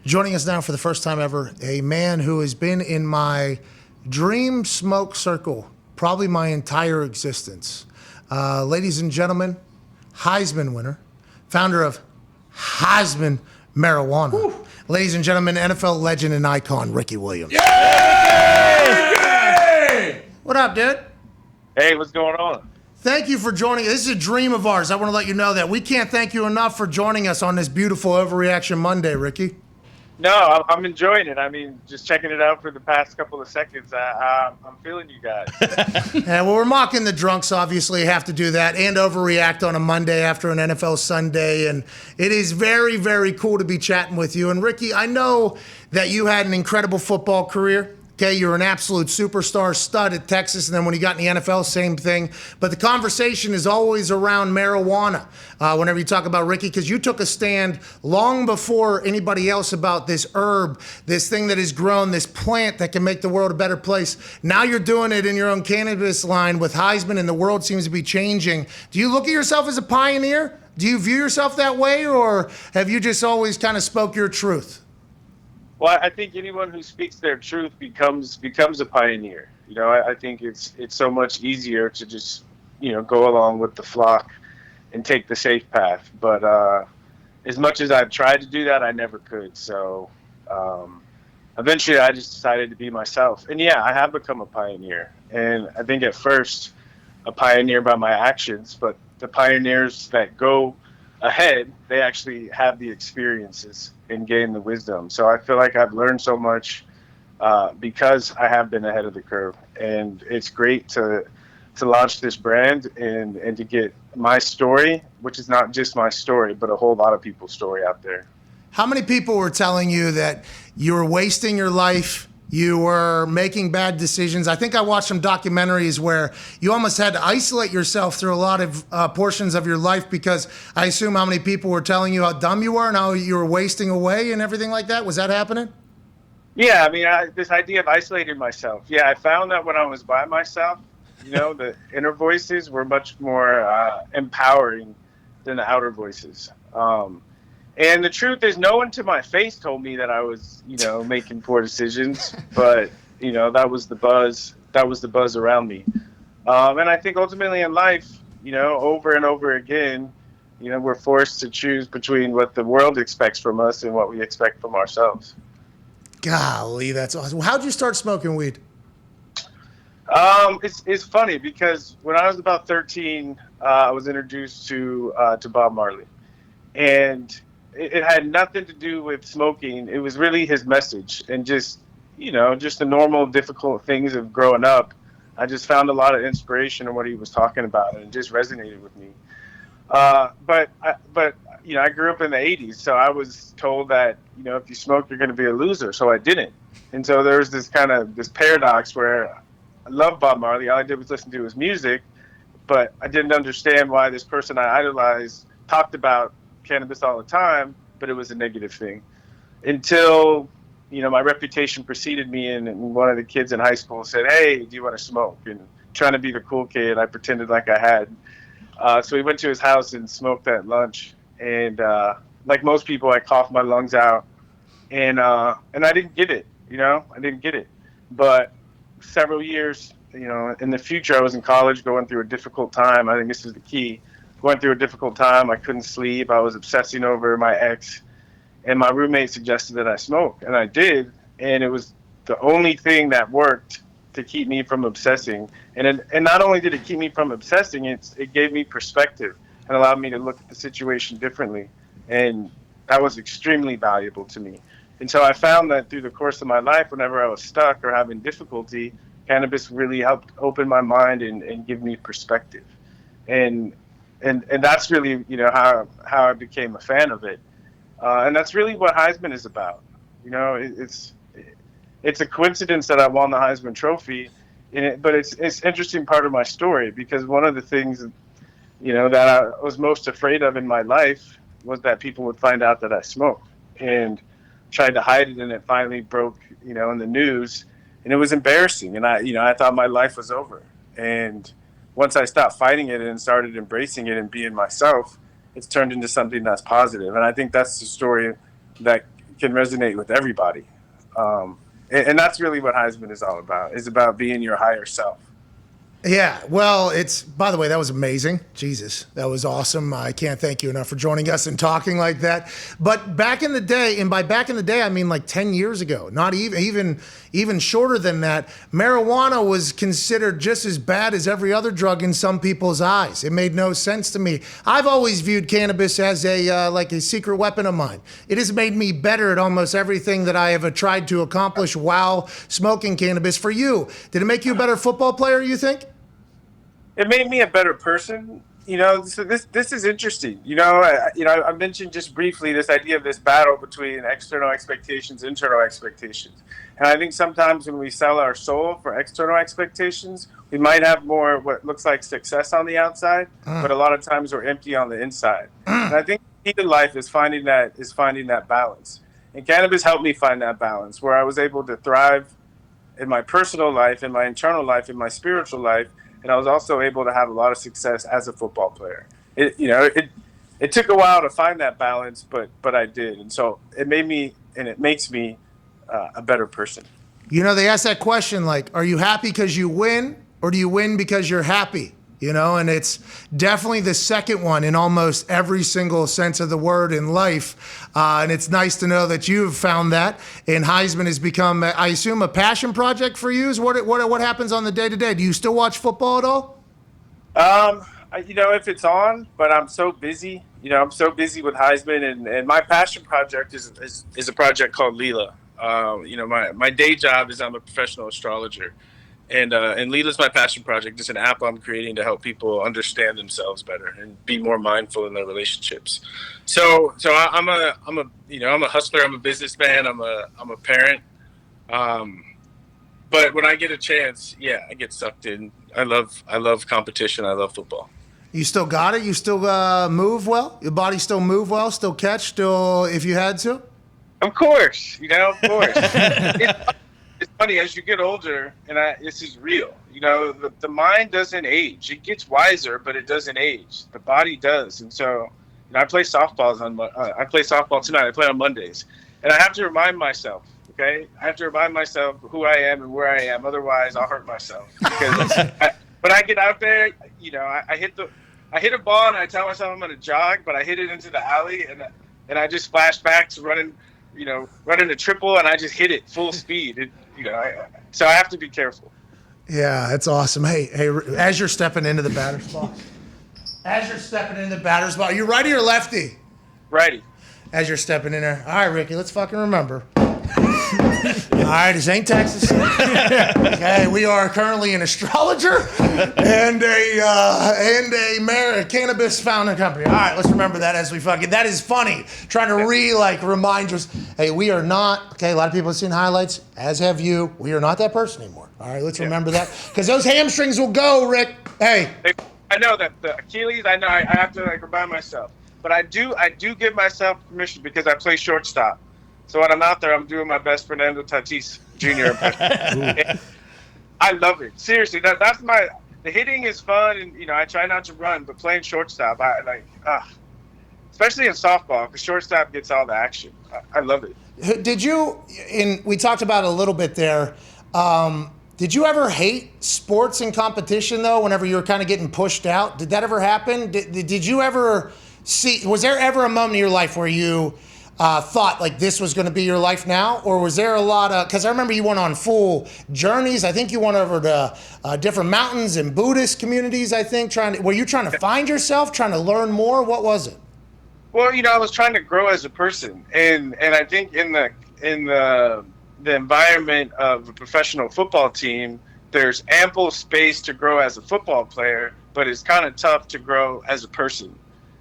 Joining us now for the first time ever, a man who has been in my dream smoke circle probably my entire existence. Ladies and gentlemen, Heisman winner, founder of Heisman Marijuana. Woo. Ladies and gentlemen, NFL legend and icon, Ricky Williams. Yay! What up, dude? Hey, what's going on? Thank you for joining. This is a dream of ours. I want to let you know that we can't thank you enough for joining us on this beautiful Overreaction Monday, Ricky. No, I'm enjoying it. I mean, just checking it out for the past couple of seconds. I'm feeling you guys. Yeah, well, we're mocking the drunks, obviously. Have to do that and overreact on a Monday after an NFL Sunday. And it is very, very cool to be chatting with you. And, Ricky, I know that you had an incredible football career. Okay, you're an absolute superstar stud at Texas, and then when you got in the NFL, same thing. But the conversation is always around marijuana whenever you talk about Ricky, because you took a stand long before anybody else about this herb, this thing that has grown, this plant that can make the world a better place. Now you're doing it in your own cannabis line with Heisman, and the world seems to be changing. Do you look at yourself as a pioneer? Do you view yourself that way, or have you just always kind of spoke your truth? Well, I think anyone who speaks their truth becomes a pioneer. You know, I think it's so much easier to just, go along with the flock and take the safe path. But as much as I've tried to do that, I never could. So eventually I just decided to be myself. And yeah, I have become a pioneer. And I think at first a pioneer by my actions, but the pioneers that go ahead, they actually have the experiences and gain the wisdom. So I feel like I've learned so much because I have been ahead of the curve, and it's great to launch this brand and to get my story, which is not just my story, but a whole lot of people's story out there. How many people were telling you that you were wasting your life? You were making bad decisions. I think I watched some documentaries where you almost had to isolate yourself through a lot of portions of your life, because I assume how many people were telling you how dumb you were and how you were wasting away and everything like that. Was that happening? Yeah, I mean, this idea of isolating myself. Yeah, I found that when I was by myself, the inner voices were much more empowering than the outer voices. And the truth is, no one to my face told me that I was, making poor decisions. But, that was the buzz. That was the buzz around me. And I think ultimately in life, over and over again, we're forced to choose between what the world expects from us and what we expect from ourselves. Golly, that's awesome. How'd you start smoking weed? It's funny because when I was about 13, I was introduced to Bob Marley. And it had nothing to do with smoking. It was really his message, and just the normal difficult things of growing up. I just found a lot of inspiration in what he was talking about, and it just resonated with me. But I grew up in the 80s, so I was told that, if you smoke, you're going to be a loser. So I didn't. And so there was this paradox where I loved Bob Marley. All I did was listen to his music, but I didn't understand why this person I idolized talked about cannabis all the time, but it was a negative thing until my reputation preceded me, and one of the kids in high school said, "Hey, do you want to smoke?" And trying to be the cool kid, I pretended like I had. So we went to his house and smoked at lunch, and like most people, I coughed my lungs out, and I didn't get it. I didn't get it. But several years, in the future, I was in college going through a difficult time. I think this is the key. Going through a difficult time. I couldn't sleep. I was obsessing over my ex, and my roommate suggested that I smoke, and I did, and it was the only thing that worked to keep me from obsessing. And not only did it keep me from obsessing, it gave me perspective and allowed me to look at the situation differently, and that was extremely valuable to me. And so I found that through the course of my life, whenever I was stuck or having difficulty, cannabis really helped open my mind and give me perspective. And that's really, how I became a fan of it. And that's really what Heisman is about. It's a coincidence that I won the Heisman Trophy, but it's an interesting part of my story, because one of the things, that I was most afraid of in my life was that people would find out that I smoked, and tried to hide it, and it finally broke, in the news, and it was embarrassing. And I thought my life was over. And once I stopped fighting it and started embracing it and being myself, it's turned into something that's positive. And I think that's the story that can resonate with everybody. And that's really what Heisman is all about. It's about being your higher self. Yeah, well, by the way, that was amazing. Jesus, that was awesome. I can't thank you enough for joining us and talking like that. But back in the day, and by back in the day, I mean like 10 years ago, not even shorter than that, marijuana was considered just as bad as every other drug in some people's eyes. It made no sense to me. I've always viewed cannabis as like a secret weapon of mine. It has made me better at almost everything that I have tried to accomplish while smoking cannabis. For you, did it make you a better football player, you think? It made me a better person. So this is interesting. I mentioned just briefly this idea of this battle between external expectations, internal expectations. And I think sometimes when we sell our soul for external expectations, we might have more what looks like success on the outside, but a lot of times we're empty on the inside. And I think the key to life is finding that balance. And cannabis helped me find that balance, where I was able to thrive in my personal life, in my internal life, in my spiritual life. And I was also able to have a lot of success as a football player. It took a while to find that balance, but I did. And so it made me, and it makes me a better person. They ask that question, like, are you happy because you win, or do you win because you're happy? And it's definitely the second one in almost every single sense of the word in life. And it's nice to know that you've found that. And Heisman has become, I assume, a passion project for you. Is what happens on the day-to-day? Do you still watch football at all? If it's on, but I'm so busy. I'm so busy with Heisman, and my passion project is a project called Leela. My day job is I'm a professional astrologer. And Leela's my passion project. It's an app I'm creating to help people understand themselves better and be more mindful in their relationships. So I'm a hustler. I'm a businessman. I'm a parent. But when I get a chance, I get sucked in. I love competition. I love football. You still got it? You still move well? Your body still move well? Still catch? Still, if you had to? Of course. Of course. It's funny, as you get older, and this is real, the mind doesn't age. It gets wiser, but it doesn't age. The body does. And so, I play softball tonight. I play on Mondays. And I have to remind myself, okay? I have to remind myself who I am and where I am. Otherwise, I'll hurt myself. Because when I get out there, I hit a ball and I tell myself I'm going to jog, but I hit it into the alley and I just flash back to running a triple, and I just hit it full speed. So I have to be careful. Yeah, that's awesome. Hey, as you're stepping into the batter's box, are you righty or lefty? Righty. As you're stepping in there. All right, Ricky, let's fucking remember. All right, this ain't Texas. Okay, we are currently an astrologer and a cannabis founding company. All right, let's remember that as we fucking. That is funny. Trying to remind us. Hey, we are not. Okay, a lot of people have seen highlights, as have you. We are not that person anymore. All right, let's remember that, because those hamstrings will go, Rick. Hey, I know that the Achilles. I know I have to remind myself, but I do give myself permission because I play shortstop. So when I'm out there, I'm doing my best Fernando Tatis Jr. impression. I love it. Seriously, that's the hitting is fun, and I try not to run, but playing shortstop, especially in softball, because shortstop gets all the action. I love it. Did you? We talked about it a little bit there. Did you ever hate sports and competition though? Whenever you were kind of getting pushed out, did that ever happen? Did you ever see? Was there ever a moment in your life where you thought like this was going to be your life now, or was there a lot of? Because I remember you went on full journeys. I think you went over to different mountains and Buddhist communities. I think were you trying to find yourself, trying to learn more? What was it? Well, I was trying to grow as a person, and I think in the environment of a professional football team, there's ample space to grow as a football player, but it's kind of tough to grow as a person.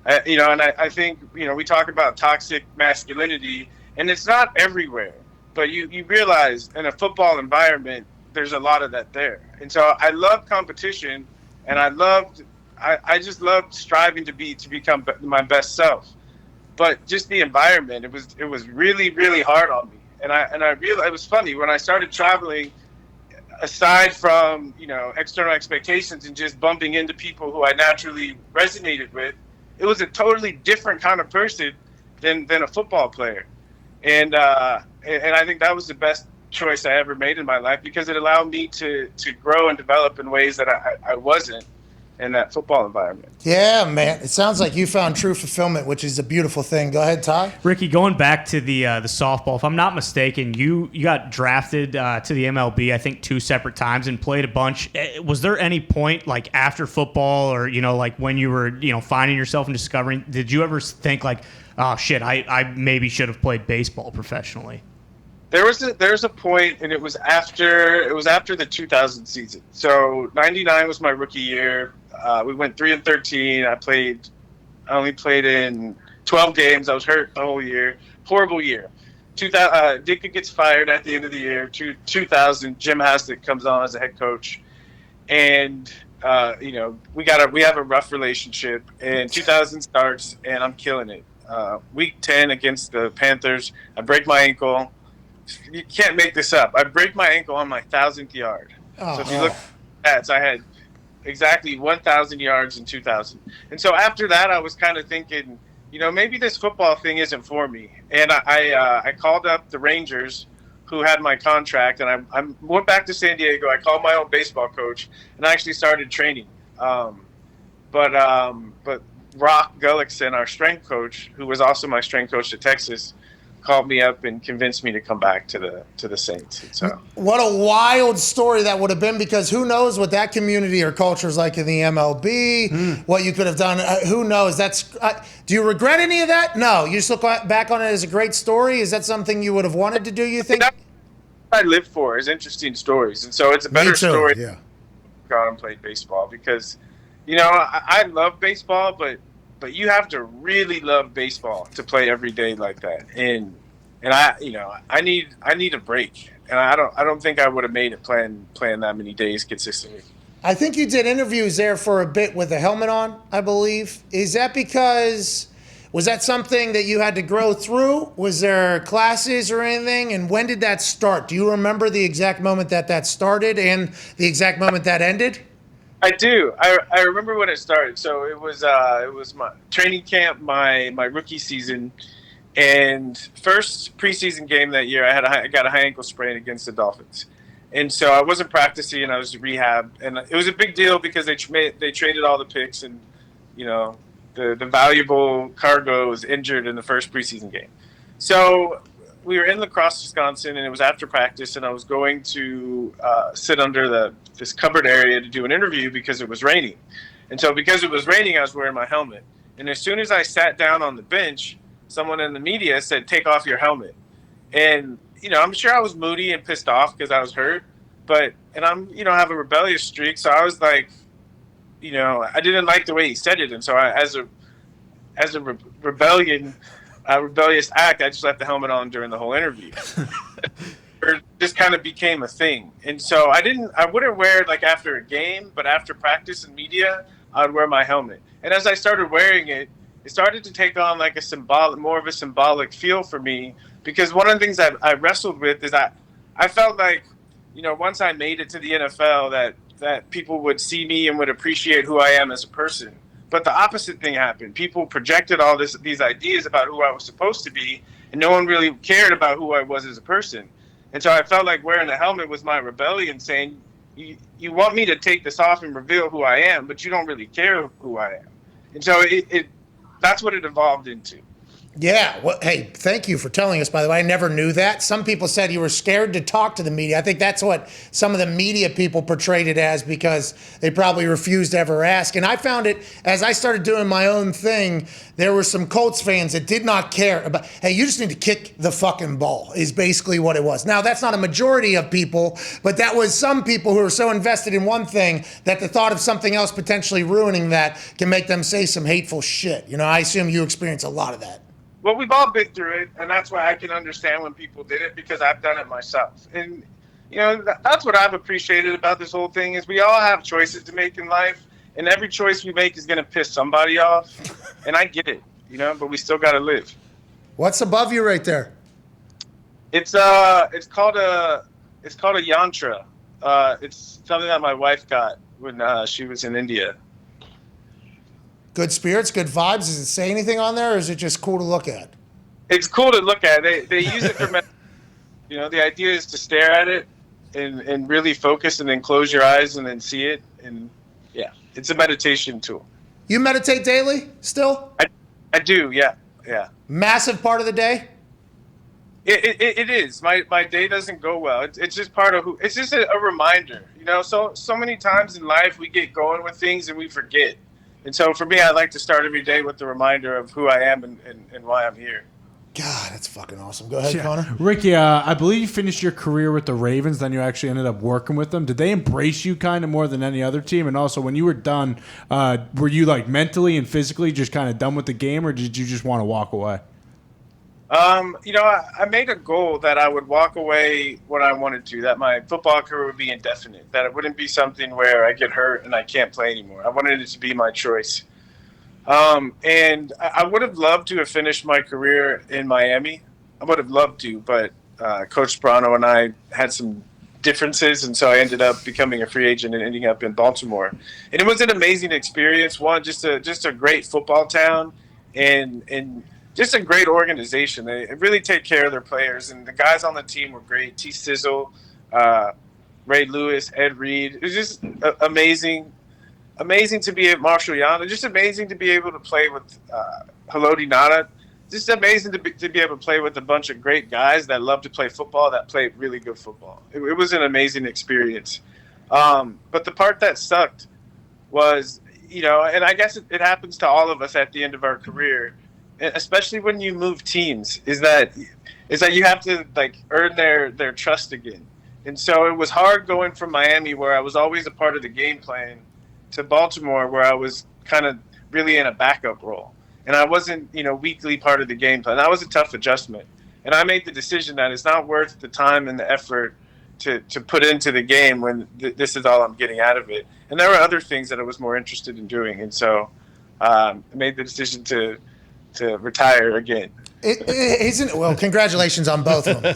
And I think, we talk about toxic masculinity, and it's not everywhere, but you realize in a football environment, there's a lot of that there. And so I love competition, and I just loved striving to become my best self. But just the environment, it was really, really hard on me. And I realized it was funny when I started traveling, aside from, external expectations and just bumping into people who I naturally resonated with, it was a totally different kind of person than a football player. And I think that was the best choice I ever made in my life, because it allowed me to grow and develop in ways that I wasn't in that football environment. Yeah, man. It sounds like you found true fulfillment, which is a beautiful thing. Go ahead, Ty. Ricky, going back to the softball, if I'm not mistaken, you got drafted to the MLB, I think 2 separate times, and played a bunch. Was there any point, like after football, or like when you were finding yourself and discovering, did you ever think like, oh shit, I maybe should have played baseball professionally? There's a point, and it was after the 2000 season. So 99 was my rookie year. We went 3-13. I only played in 12 games. I was hurt the whole year. Horrible year. Ditka gets fired at the end of the year. 2000, Jim Haslett comes on as a head coach, and we have a rough relationship. And 2000 starts, and I'm killing it. Week 10 against the Panthers, I break my ankle. You can't make this up. I break my ankle on my 1,000th yard. So if you look at stats, I had exactly 1,000 yards in 2000. And so after that, I was kind of thinking, maybe this football thing isn't for me. And I called up the Rangers, who had my contract, and I went back to San Diego. I called my own baseball coach, and I actually started training. But Rock Gullickson, our strength coach, who was also my strength coach at Texas, called me up and convinced me to come back to the Saints. And so, what a wild story that would have been, because who knows what that community or culture is like in the MLB, what you could have done. Who knows? Do you regret any of that? No. You just look back on it as a great story. Is that something you would have wanted to do, you think? I live for is interesting stories. And so it's a better story. Yeah. Gone and played baseball, because, I love baseball, but you have to really love baseball to play every day like that. And I need a break. And I don't think I would have made it playing that many days consistently. I think you did interviews there for a bit with a helmet on, I believe. Was that something that you had to grow through? Was there classes or anything? And when did that start? Do you remember the exact moment that started and the exact moment that ended? I do. I remember when it started. So it was my training camp, my rookie season, and first preseason game that year. I got a high ankle sprain against the Dolphins, and so I wasn't practicing, and I was rehab, and it was a big deal because they traded all the picks, and the valuable cargo was injured in the first preseason game. So we were in La Crosse, Wisconsin, and it was after practice, and I was going to sit under this covered area to do an interview because it was raining. And so because it was raining, I was wearing my helmet. And as soon as I sat down on the bench, someone in the media said, "Take off your helmet." And, I'm sure I was moody and pissed off because I was hurt, and I'm, have a rebellious streak. So I was like, I didn't like the way he said it. And so as a rebellious act, I just left the helmet on during the whole interview. It just kind of became a thing. And so I wouldn't wear it like after a game, but after practice and media, I'd wear my helmet. And as I started wearing it, it started to take on like more of a symbolic feel for me, because one of the things that I wrestled with is I felt like, once I made it to the NFL, that people would see me and would appreciate who I am as a person. But the opposite thing happened. People projected all these ideas about who I was supposed to be, and no one really cared about who I was as a person. And so I felt like wearing the helmet was my rebellion, saying, you want me to take this off and reveal who I am, but you don't really care who I am. And so that's what it evolved into. Yeah. Well, hey, thank you for telling us, by the way. I never knew that. Some people said you were scared to talk to the media. I think that's what some of the media people portrayed it as, because they probably refused to ever ask. And I found it, as I started doing my own thing, there were some Colts fans that did not care about, hey, you just need to kick the fucking ball, is basically what it was. Now, that's not a majority of people, but that was some people who are so invested in one thing that the thought of something else potentially ruining that can make them say some hateful shit. I assume you experience a lot of that. Well, we've all been through it, and that's why I can understand when people did it, because I've done it myself. And, that's what I've appreciated about this whole thing, is we all have choices to make in life, and every choice we make is going to piss somebody off. And I get it, but we still got to live. What's above you right there? It's called a yantra. It's something that my wife got when she was in India. Good spirits, good vibes. Does it say anything on there, or is it just cool to look at? It's cool to look at. They use it for the idea is to stare at it and really focus and then close your eyes and then see it. And yeah, it's a meditation tool. You meditate daily still? I do, yeah. Massive part of the day? It is. My day doesn't go well. It's just part of it's just a reminder. So many times in life we get going with things and we forget. And so for me, I like to start every day with the reminder of who I am and why I'm here. God, that's fucking awesome. Go ahead, Connor. Ricky, I believe you finished your career with the Ravens, then you actually ended up working with them. Did they embrace you kind of more than any other team? And also, when you were done, were you like mentally and physically just kind of done with the game, or did you just want to walk away? I made a goal that I would walk away when I wanted to, that my football career would be indefinite, that it wouldn't be something where I get hurt and I can't play anymore. I wanted it to be my choice. And I would have loved to have finished my career in Miami. I would have loved to, but Coach Sperano and I had some differences, and so I ended up becoming a free agent and ending up in Baltimore. And it was an amazing experience. One, just a great football town, and just a great organization. They really take care of their players, and the guys on the team were great. T. Sizzle, Ray Lewis, Ed Reed. It was just amazing to be at Marshall Yana. Just amazing to be able to play with Haloti Ngata. Just amazing to be able to play with a bunch of great guys that love to play football, that play really good football. It was an amazing experience. But the part that sucked was, and I guess it happens to all of us at the end of our career, especially when you move teams, is that you have to earn their trust again. And so it was hard going from Miami, where I was always a part of the game plan, to Baltimore, where I was kind of really in a backup role. And I wasn't, weekly part of the game plan. That was a tough adjustment. And I made the decision that it's not worth the time and the effort to put into the game when this is all I'm getting out of it. And there were other things that I was more interested in doing. And so I made the decision to retire again. Well, congratulations on both of them.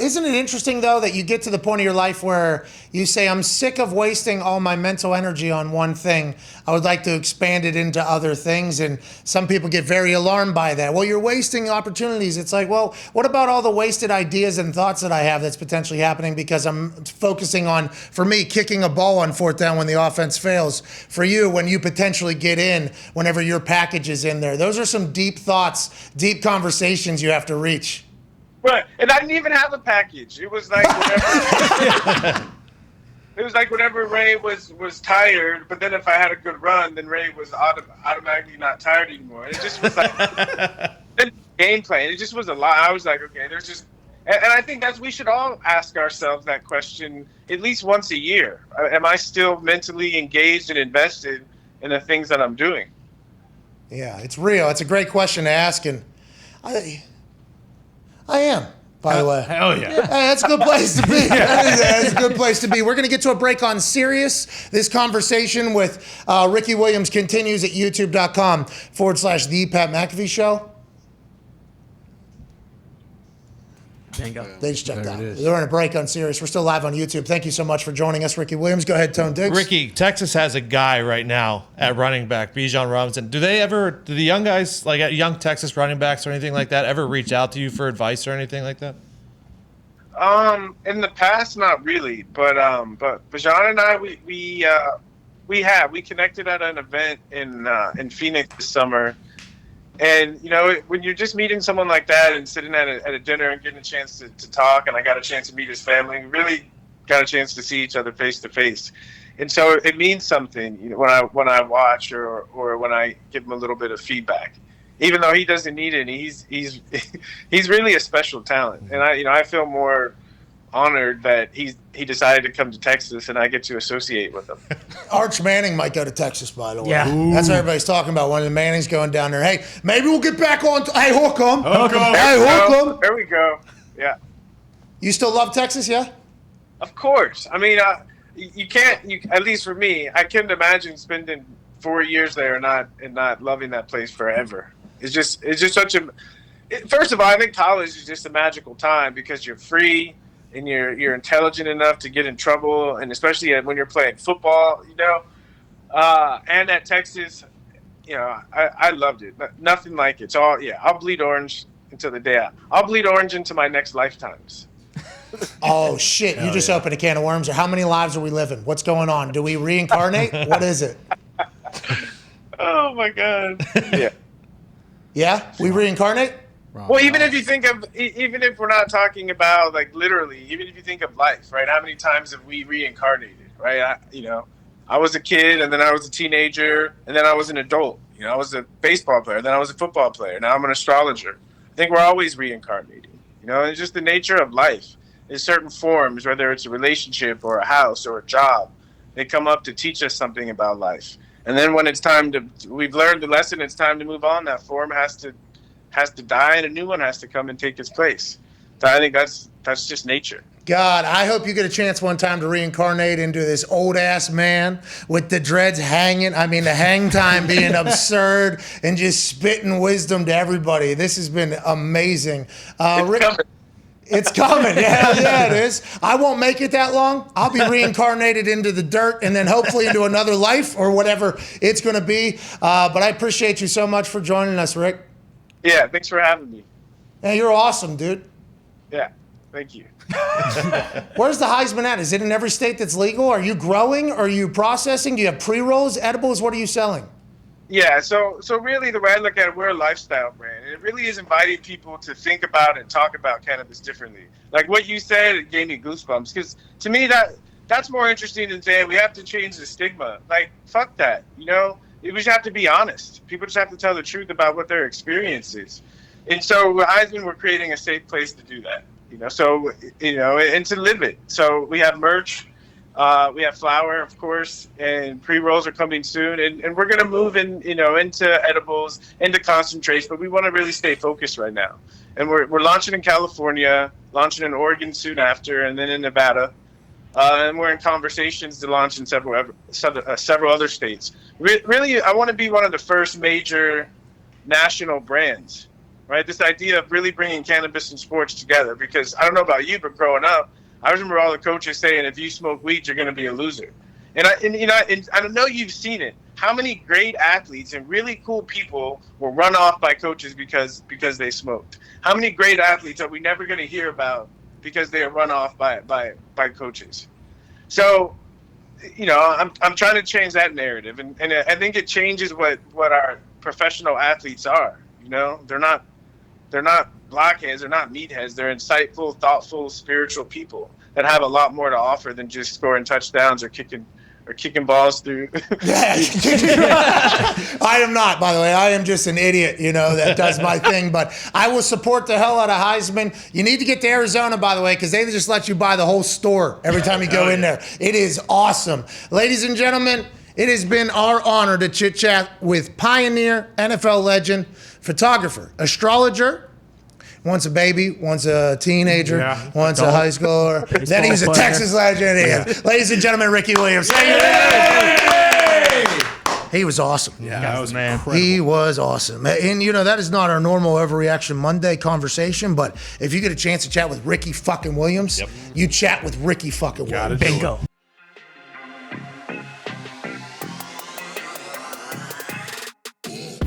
Isn't it interesting, though, that you get to the point of your life where you say, I'm sick of wasting all my mental energy on one thing. I would like to expand it into other things. And some people get very alarmed by that. Well, you're wasting opportunities. It's like, well, what about all the wasted ideas and thoughts that I have that's potentially happening because I'm focusing on, for me, kicking a ball on fourth down when the offense fails. For you, when you potentially get in, whenever your package is in there. Those are some deep thoughts, deep conversations you have to reach. Right, and I didn't even have a package. It was like whenever Ray was tired, but then if I had a good run, then Ray was automatically not tired anymore. It just was like game plan. It just was a lot. I was like, okay, there's just, and I think we should all ask ourselves that question at least once a year. Am I still mentally engaged and invested in the things that I'm doing? Yeah, it's real. It's a great question to ask, and I am, by the way. Hell yeah. Hey, that's a good place to be. That's a good place to be. We're going to get to a break on Sirius. This conversation with Ricky Williams continues at youtube.com/The Pat McAfee Show. Bingo. They just checked out. They're on a break on Sirius. We're still live on YouTube. Thank you so much for joining us, Ricky Williams. Go ahead, Tone Diggs. Ricky, Texas has a guy right now at running back, Bijan Robinson. Do the young guys, like at young Texas running backs or anything like that, ever reach out to you for advice or anything like that? In the past, not really, but Bijan and I, we connected at an event in Phoenix this summer. And, when you're just meeting someone like that and sitting at a dinner and getting a chance to talk, and I got a chance to meet his family, we really got a chance to see each other face to face. And so it means something, when I watch or when I give him a little bit of feedback, even though he doesn't need it. He's really a special talent. And I feel more honored that he decided to come to Texas and I get to associate with him. Arch Manning might go to Texas, by the way. Yeah. That's what everybody's talking about. One of the Mannings going down there. Hey, maybe we'll get back on. Hey, hook 'em. Hey, hook 'em. There we go. Yeah. You still love Texas, yeah? Of course. I mean, you can't. At least for me, I couldn't imagine spending 4 years there and not loving that place forever. It's just such a. First of all, I think college is just a magical time because you're free. And you're intelligent enough to get in trouble, and especially when you're playing football, and at Texas, I loved it. Nothing like it. It's all, I'll bleed orange until the day I'll bleed orange into my next lifetimes. Oh shit! You just opened a can of worms. How many lives are we living? What's going on? Do we reincarnate? What is it? Oh my God! Yeah. Yeah, we reincarnate. Well, even if you think of, even if we're not talking about like literally, even if you think of life, right? How many times have we reincarnated, right? I was a kid, and then I was a teenager, and then I was an adult. I was a baseball player, then I was a football player. Now I'm an astrologer. I think we're always reincarnating. It's just the nature of life. In certain forms, whether it's a relationship or a house or a job, they come up to teach us something about life. And then when it's time we've learned the lesson, it's time to move on. That form has to die, and a new one has to come and take its place. So I think that's just nature. God, I hope you get a chance one time to reincarnate into this old ass man with the dreads hanging. I mean, the hang time being absurd and just spitting wisdom to everybody. This has been amazing. It's coming. Yeah, it is. I won't make it that long. I'll be reincarnated into the dirt and then hopefully into another life or whatever it's going to be. But I appreciate you so much for joining us, Rick. Yeah, thanks for having me. Yeah, you're awesome, dude. Yeah, thank you. Where's the Heisman at? Is it in every state that's legal? Are you growing? Are you processing? Do you have pre-rolls, edibles? What are you selling? Yeah, so really the way I look at it, we're a lifestyle brand. And it really is inviting people to think about and talk about cannabis differently. Like what you said, it gave me goosebumps. Because to me, that's more interesting than saying we have to change the stigma. Like, fuck that, We just have to be honest. People just have to tell the truth about what their experience is. And so with Heisman, we're creating a safe place to do that. And to live it. So we have merch. We have flower, of course, and pre-rolls are coming soon, and we're going to move into edibles, into concentrates, but we want to really stay focused right now. And we're launching in California, launching in Oregon soon after, and then in Nevada, and we're in conversations to launch in several other states. Really, I want to be one of the first major national brands, right? This idea of really bringing cannabis and sports together, because I don't know about you, but growing up, I remember all the coaches saying, if you smoke weed, you're going to be a loser. And I know you've seen it. How many great athletes and really cool people were run off by coaches because they smoked? How many great athletes are we never going to hear about because they are run off by coaches? So, I'm trying to change that narrative. And I think it changes what our professional athletes are. They're not blockheads, they're not meatheads. They're insightful, thoughtful, spiritual people that have a lot more to offer than just scoring touchdowns or kicking balls through. I am not, by the way. I am just an idiot, that does my thing. But I will support the hell out of Heisman. You need to get to Arizona, by the way, because they just let you buy the whole store every time you go in there. It is awesome. Ladies and gentlemen, it has been our honor to chit-chat with pioneer, NFL legend, photographer, astrologer, once a baby, once a teenager, once a high schooler. Then he's a Texas legend. Yeah. Ladies and gentlemen, Ricky Williams. He was awesome. Yeah, that was man. incredible. He was awesome. And, that is not our normal Overreaction Monday conversation, but if you get a chance to chat with Ricky fucking Williams, you chat with Ricky fucking Williams. Bingo.